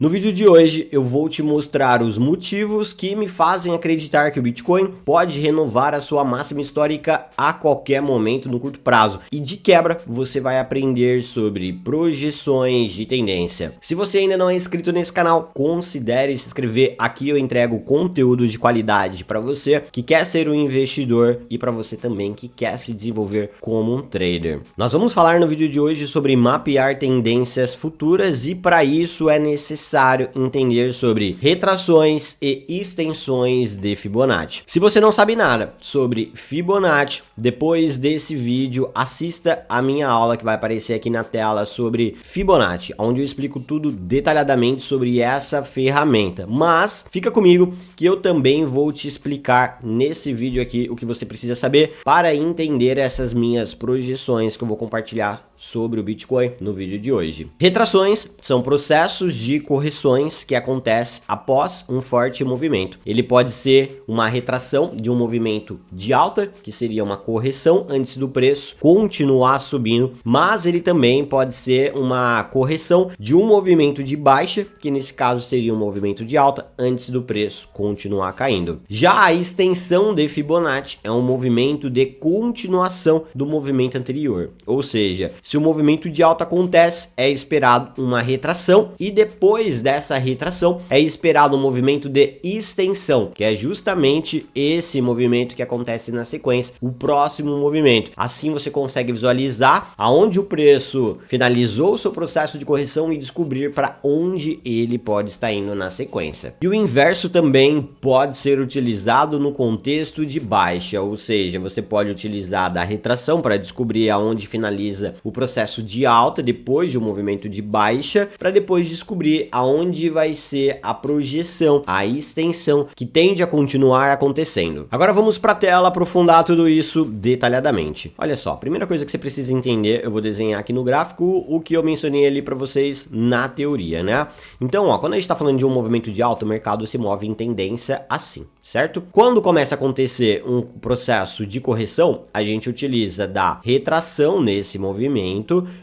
No vídeo de hoje eu vou te mostrar os motivos que me fazem acreditar que o Bitcoin pode renovar a sua máxima histórica a qualquer momento no curto prazo. E de quebra você vai aprender sobre projeções de tendência. Se você ainda não é inscrito nesse canal, considere se inscrever. Aqui eu entrego conteúdo de qualidade para você que quer ser um investidor e para você também que quer se desenvolver como um trader. Nós vamos falar no vídeo de hoje sobre mapear tendências futuras e para isso é necessário entender sobre retrações e extensões de Fibonacci. Se você não sabe nada sobre Fibonacci, depois desse vídeo assista a minha aula que vai aparecer aqui na tela sobre Fibonacci, onde eu explico tudo detalhadamente sobre essa ferramenta. Mas fica comigo que eu também vou te explicar nesse vídeo aqui o que você precisa saber para entender essas minhas projeções que eu vou compartilhar sobre o Bitcoin no vídeo de hoje. Retrações são processos de correções que acontecem após um forte movimento. Ele pode ser uma retração de um movimento de alta, que seria uma correção antes do preço continuar subindo, mas ele também pode ser uma correção de um movimento de baixa, que nesse caso seria um movimento de alta antes do preço continuar caindo. Já a extensão de Fibonacci é um movimento de continuação do movimento anterior, ou seja, se o movimento de alta acontece, é esperado uma retração e depois dessa retração é esperado um movimento de extensão, que é justamente esse movimento que acontece na sequência, o próximo movimento. Assim você consegue visualizar aonde o preço finalizou o seu processo de correção e descobrir para onde ele pode estar indo na sequência. E o inverso também pode ser utilizado no contexto de baixa, ou seja, você pode utilizar da retração para descobrir aonde finaliza o processo de alta depois de um movimento de baixa, para depois descobrir aonde vai ser a projeção, a extensão que tende a continuar acontecendo. Agora vamos para a tela aprofundar tudo isso detalhadamente. Olha só, primeira coisa que você precisa entender, eu vou desenhar aqui no gráfico o que eu mencionei ali para vocês na teoria, né? Então, ó, quando a gente está falando de um movimento de alta, o mercado se move em tendência assim, certo? Quando começa a acontecer um processo de correção, a gente utiliza da retração nesse movimento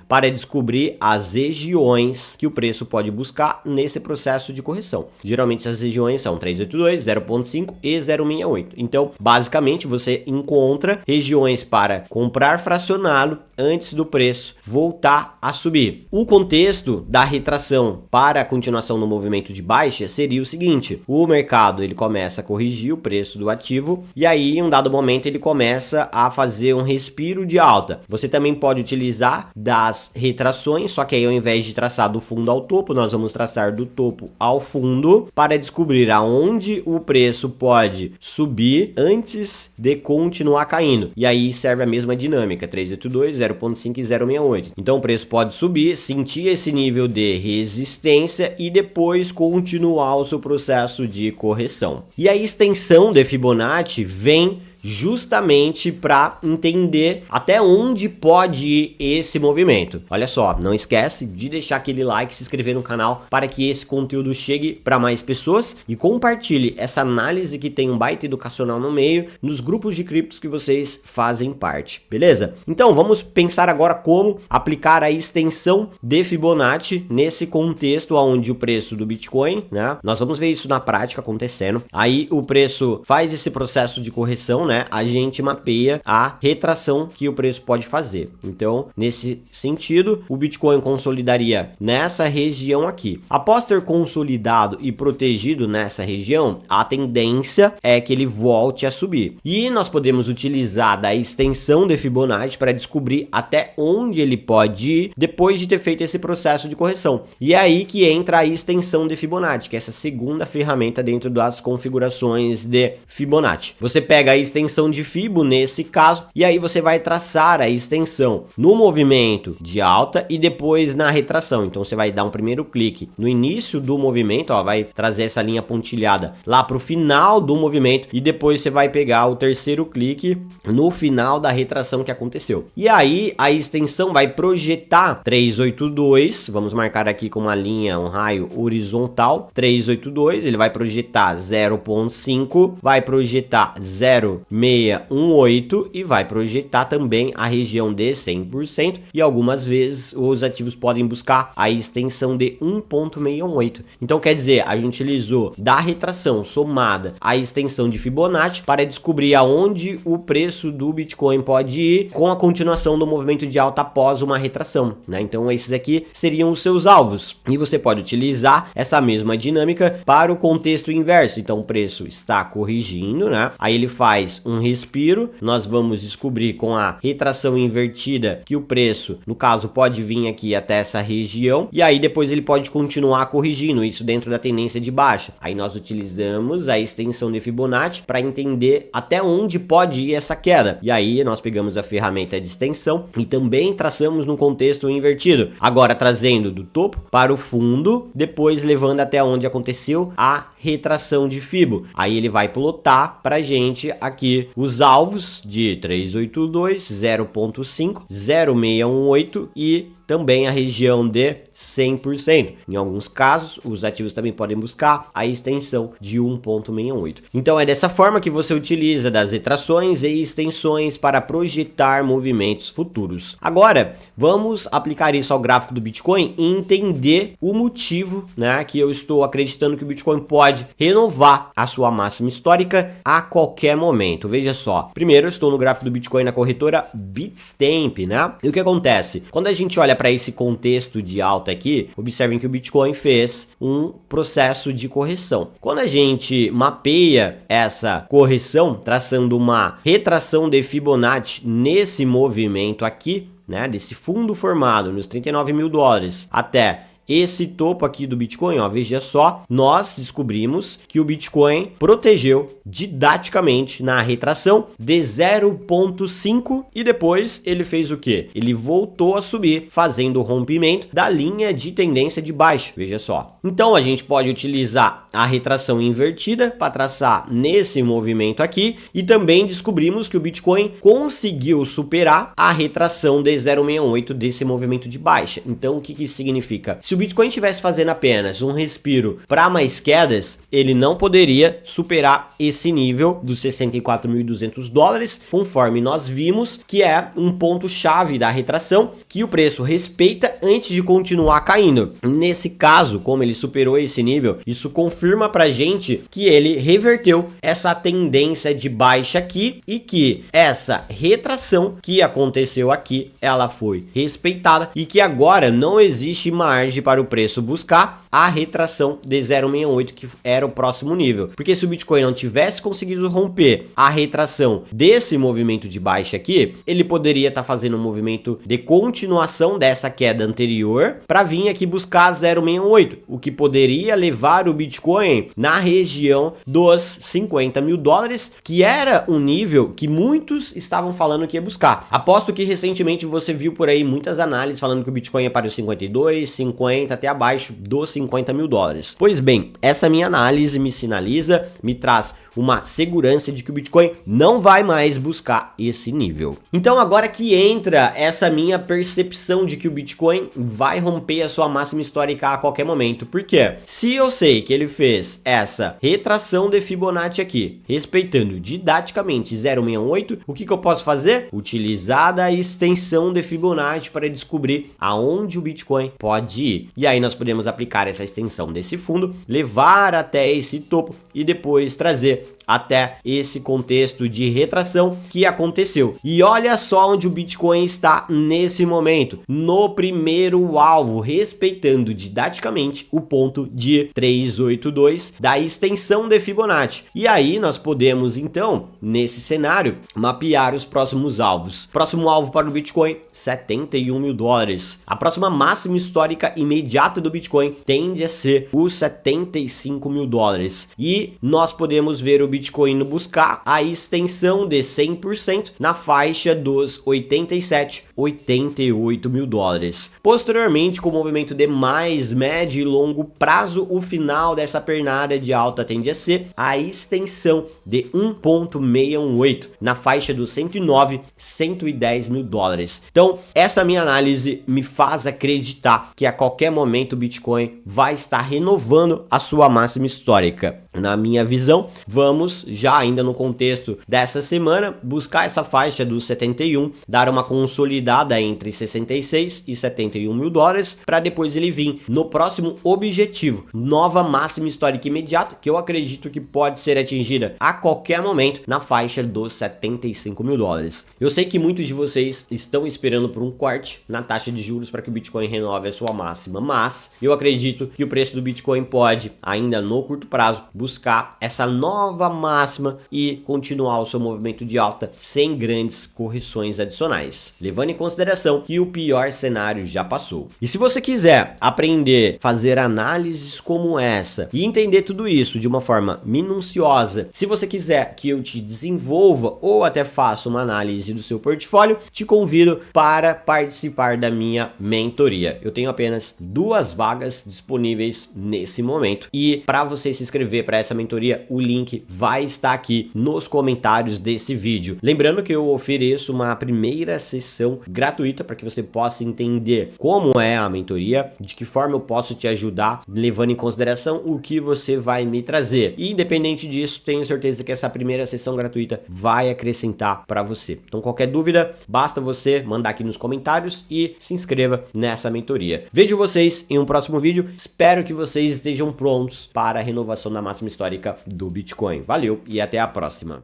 para descobrir as regiões que o preço pode buscar nesse processo de correção. Geralmente essas regiões são 382, 0.5 e 068. Então, basicamente, você encontra regiões para comprar fracionado antes do preço voltar a subir. O contexto da retração para a continuação no movimento de baixa seria o seguinte: o mercado ele começa a corrigir o preço do ativo e aí em um dado momento ele começa a fazer um respiro de alta. Você também pode utilizar das retrações, só que aí ao invés de traçar do fundo ao topo, nós vamos traçar do topo ao fundo para descobrir aonde o preço pode subir antes de continuar caindo. E aí serve a mesma dinâmica, 382, 0.5 e 068. Então o preço pode subir, sentir esse nível de resistência e depois continuar o seu processo de correção. E a extensão de Fibonacci vem justamente para entender até onde pode ir esse movimento. Olha só, não esquece de deixar aquele like, se inscrever no canal para que esse conteúdo chegue para mais pessoas e compartilhe essa análise que tem um baita educacional no meio nos grupos de criptos que vocês fazem parte, beleza? Então vamos pensar agora como aplicar a extensão de Fibonacci nesse contexto onde o preço do Bitcoin, né? Nós vamos ver isso na prática acontecendo. Aí o preço faz esse processo de correção, né? A gente mapeia a retração que o preço pode fazer. Então, nesse sentido, o Bitcoin consolidaria nessa região aqui. Após ter consolidado e protegido nessa região, a tendência é que ele volte a subir. E nós podemos utilizar da extensão de Fibonacci para descobrir até onde ele pode ir depois de ter feito esse processo de correção. E é aí que entra a extensão de Fibonacci, que é essa segunda ferramenta dentro das configurações de Fibonacci. Você pega a extensão de Fibo nesse caso, e aí você vai traçar a extensão no movimento de alta e depois na retração. Então você vai dar um primeiro clique no início do movimento, ó, vai trazer essa linha pontilhada lá para o final do movimento e depois você vai pegar o terceiro clique no final da retração que aconteceu. E aí a extensão vai projetar 382, vamos marcar aqui com uma linha, um raio horizontal, 382, ele vai projetar 0.5, vai projetar 0 1.618 e vai projetar também a região de 100%, e algumas vezes os ativos podem buscar a extensão de 1.618. Então quer dizer, a gente utilizou da retração somada à extensão de Fibonacci para descobrir aonde o preço do Bitcoin pode ir com a continuação do movimento de alta após uma retração, né? Então esses aqui seriam os seus alvos, e você pode utilizar essa mesma dinâmica para o contexto inverso. Então o preço está corrigindo, né? Aí ele faz um respiro, nós vamos descobrir com a retração invertida que o preço, no caso, pode vir aqui até essa região, e aí depois ele pode continuar corrigindo, isso dentro da tendência de baixa. Aí nós utilizamos a extensão de Fibonacci para entender até onde pode ir essa queda, e aí nós pegamos a ferramenta de extensão e também traçamos no contexto invertido, agora trazendo do topo para o fundo, depois levando até onde aconteceu a retração de Fibo. Aí ele vai plotar pra gente aqui os alvos de 382, 0.5, 0.618 e também a região de 100%. Em alguns casos, os ativos também podem buscar a extensão de 1.68. Então é dessa forma que você utiliza das retrações e extensões para projetar movimentos futuros. Agora, vamos aplicar isso ao gráfico do Bitcoin e entender o motivo, né, que eu estou acreditando que o Bitcoin pode renovar a sua máxima histórica a qualquer momento. Veja só, primeiro eu estou no gráfico do Bitcoin na corretora Bitstamp, né? E o que acontece? Quando a gente olha para esse contexto de alta aqui, observem que o Bitcoin fez um processo de correção. Quando a gente mapeia essa correção, traçando uma retração de Fibonacci nesse movimento aqui, né, desse fundo formado nos 39 mil dólares até esse topo aqui do Bitcoin, ó, veja só, nós descobrimos que o Bitcoin protegeu didaticamente na retração de 0.5 e depois ele fez o quê? Ele voltou a subir, fazendo o rompimento da linha de tendência de baixa, veja só. Então a gente pode utilizar a retração invertida para traçar nesse movimento aqui, e também descobrimos que o Bitcoin conseguiu superar a retração de 0.68 desse movimento de baixa. Então o que isso significa? Se o Bitcoin estivesse fazendo apenas um respiro para mais quedas, ele não poderia superar esse nível dos 64.200 dólares, conforme nós vimos que é um ponto chave da retração que o preço respeita antes de continuar caindo. Nesse caso, como ele superou esse nível, isso confirma pra gente que ele reverteu essa tendência de baixa aqui e que essa retração que aconteceu aqui, ela foi respeitada e que agora não existe margem para o preço buscar a retração de 0.68, que era o próximo nível. Porque se o Bitcoin não tivesse conseguido romper a retração desse movimento de baixa aqui, ele poderia estar fazendo um movimento de continuação dessa queda anterior para vir aqui buscar 0.68, o que poderia levar o Bitcoin na região dos 50 mil dólares, que era um nível que muitos estavam falando que ia buscar. Aposto que recentemente você viu por aí muitas análises falando que o Bitcoin ia para os 52, 50, até abaixo dos 50 mil dólares. Pois bem, essa minha análise me sinaliza, me traz uma segurança de que o Bitcoin não vai mais buscar esse nível. Então agora que entra essa minha percepção de que o Bitcoin vai romper a sua máxima histórica a qualquer momento. Por quê? Se eu sei que ele fez essa retração de Fibonacci aqui, respeitando didaticamente 0.68, o que eu posso fazer? Utilizar da extensão de Fibonacci para descobrir aonde o Bitcoin pode ir. E aí nós podemos aplicar essa extensão desse fundo, levar até esse topo e depois trazer até esse contexto de retração que aconteceu. E olha só onde o Bitcoin está nesse momento, no primeiro alvo, respeitando didaticamente o ponto de 382 da extensão de Fibonacci. E aí nós podemos então, nesse cenário, mapear os próximos alvos. Próximo alvo para o Bitcoin, 71 mil dólares. A próxima máxima histórica imediata do Bitcoin tende a ser os 75 mil dólares. E nós podemos ver o Bitcoin indo buscar a extensão de 100% na faixa dos 87, 88 mil dólares. Posteriormente, com o movimento de mais médio e longo prazo, o final dessa pernada de alta tende a ser a extensão de 1.618 na faixa dos 109, 110 mil dólares. Então, essa minha análise me faz acreditar que a qualquer qualquer momento o Bitcoin vai estar renovando a sua máxima histórica. Na minha visão, vamos já ainda no contexto dessa semana buscar essa faixa dos 71, dar uma consolidada entre 66 e 71 mil dólares para depois ele vir no próximo objetivo, nova máxima histórica imediata, que eu acredito que pode ser atingida a qualquer momento na faixa dos 75 mil dólares. Eu sei que muitos de vocês estão esperando por um corte na taxa de juros para que o Bitcoin renove a sua máxima, mas eu acredito que o preço do Bitcoin pode, ainda no curto prazo, buscar essa nova máxima e continuar o seu movimento de alta sem grandes correções adicionais, levando em consideração que o pior cenário já passou. E se você quiser aprender, fazer análises como essa e entender tudo isso de uma forma minuciosa, se você quiser que eu te desenvolva ou até faça uma análise do seu portfólio, te convido para participar da minha mentoria. Eu tenho apenas 2 vagas disponíveis nesse momento e para você se inscrever para essa mentoria, o link vai estar aqui nos comentários desse vídeo. Lembrando que eu ofereço uma primeira sessão gratuita para que você possa entender como é a mentoria, de que forma eu posso te ajudar, levando em consideração o que você vai me trazer. E independente disso, tenho certeza que essa primeira sessão gratuita vai acrescentar para você. Então qualquer dúvida, basta você mandar aqui nos comentários e se inscreva nessa mentoria. Vejo vocês em um próximo vídeo. Espero que vocês estejam prontos para a renovação da máxima histórica do Bitcoin. Valeu e até a próxima.